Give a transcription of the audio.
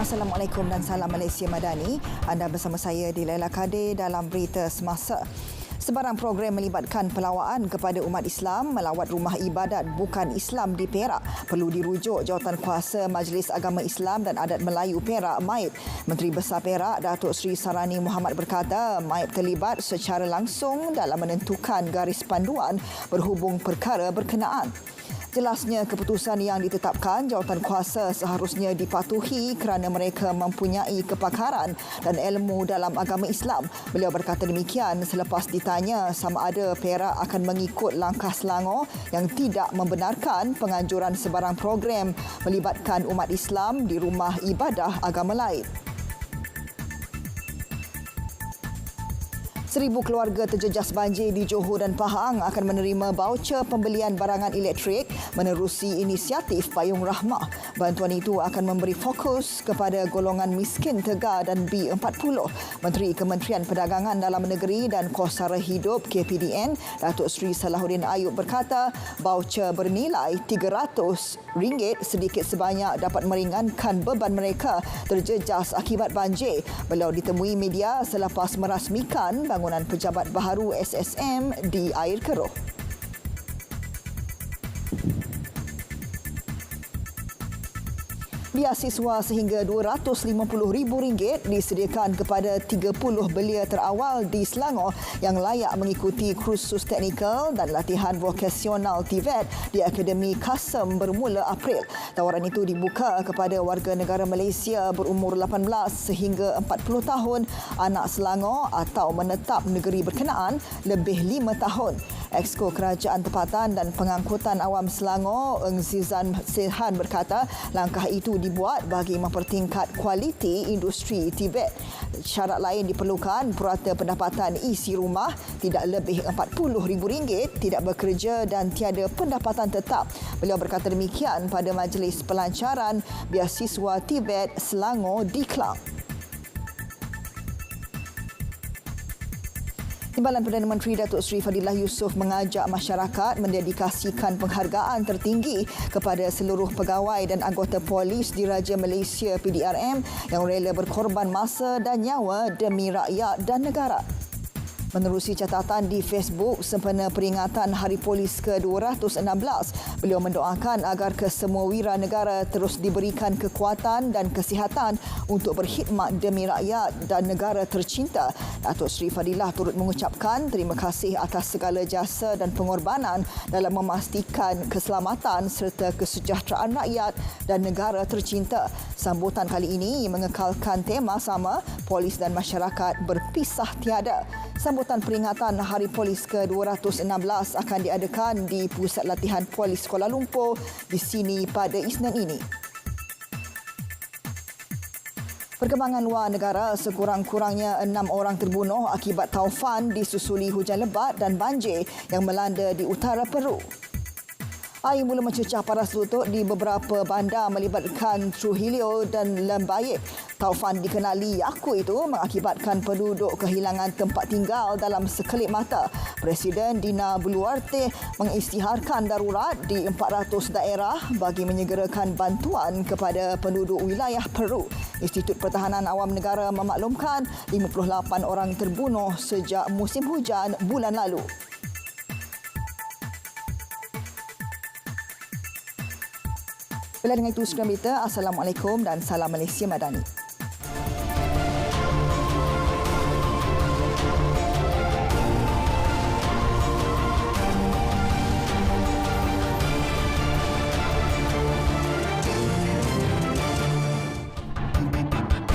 Assalamualaikum dan salam Malaysia Madani. Anda bersama saya di Laila Kadir dalam berita semasa. Sebarang program melibatkan pelawaan kepada umat Islam melawat rumah ibadat bukan Islam di Perak perlu dirujuk Jawatankuasa Majlis Agama Islam dan Adat Melayu Perak, MAIP. Menteri Besar Perak, Datuk Seri Sarani Muhammad berkata, MAIP terlibat secara langsung dalam menentukan garis panduan berhubung perkara berkenaan. Jelasnya keputusan yang ditetapkan Jawatankuasa seharusnya dipatuhi kerana mereka mempunyai kepakaran dan ilmu dalam agama Islam. Beliau berkata demikian selepas ditanya sama ada Perak akan mengikut langkah Selangor yang tidak membenarkan penganjuran sebarang program melibatkan umat Islam di rumah ibadah agama lain. 1,000 keluarga terjejas banjir di Johor dan Pahang akan menerima baucer pembelian barangan elektrik menerusi inisiatif Payung Rahmah. Bantuan itu akan memberi fokus kepada golongan miskin Tegar dan B40. Menteri Kementerian Perdagangan Dalam Negeri dan Kos Sara Hidup KPDN, Datuk Seri Salahuddin Ayub berkata, baucer bernilai RM300 sedikit sebanyak dapat meringankan beban mereka terjejas akibat banjir. Beliau ditemui media selepas merasmikan bangunan pejabat baharu SSM di Air Keroh. Biasiswa sehingga RM250,000 disediakan kepada 30 belia terawal di Selangor yang layak mengikuti kursus teknikal dan latihan vokasional TVET di Akademi Kasem bermula April. Tawaran itu dibuka kepada warga negara Malaysia berumur 18 sehingga 40 tahun, anak Selangor atau menetap negeri berkenaan lebih 5 tahun. Exko Kerajaan Tempatan dan Pengangkutan Awam Selangor, Eng Zizan Sehan berkata, langkah itu dibuat bagi mempertingkat kualiti industri TVET. Syarat lain diperlukan purata pendapatan isi rumah tidak lebih RM40,000, tidak bekerja dan tiada pendapatan tetap. Beliau berkata demikian pada majlis pelancaran biasiswa TVET Selangor di Klang. Timbalan Perdana Menteri Datuk Seri Fadilah Yusof mengajak masyarakat mendedikasikan penghargaan tertinggi kepada seluruh pegawai dan anggota polis Diraja Malaysia PDRM yang rela berkorban masa dan nyawa demi rakyat dan negara. Menerusi catatan di Facebook sempena peringatan Hari Polis ke-216, beliau mendoakan agar kesemua wira negara terus diberikan kekuatan dan kesihatan untuk berkhidmat demi rakyat dan negara tercinta. Datuk Seri Fadilah turut mengucapkan terima kasih atas segala jasa dan pengorbanan dalam memastikan keselamatan serta kesejahteraan rakyat dan negara tercinta. Sambutan kali ini mengekalkan tema sama, polis dan masyarakat berpisah tiada. Sambutan peringatan Hari Polis ke-216 akan diadakan di Pusat Latihan Polis Kuala Lumpur di sini pada Isnin ini. Perkembangan luar negara, sekurang-kurangnya 6 orang terbunuh akibat taufan disusuli hujan lebat dan banjir yang melanda di utara Peru. Air mula mencecah paras lutut di beberapa bandar melibatkan Trujillo dan Lambayeque. Taufan dikenali Yaku itu mengakibatkan penduduk kehilangan tempat tinggal dalam sekelip mata. Presiden Dina Boluarte mengisytiharkan darurat di 400 daerah bagi menyegerakan bantuan kepada penduduk wilayah Peru. Institut Pertahanan Awam Negara memaklumkan 58 orang terbunuh sejak musim hujan bulan lalu. Bila dengan itu, sekian berita. Assalamualaikum dan salam Malaysia Madani.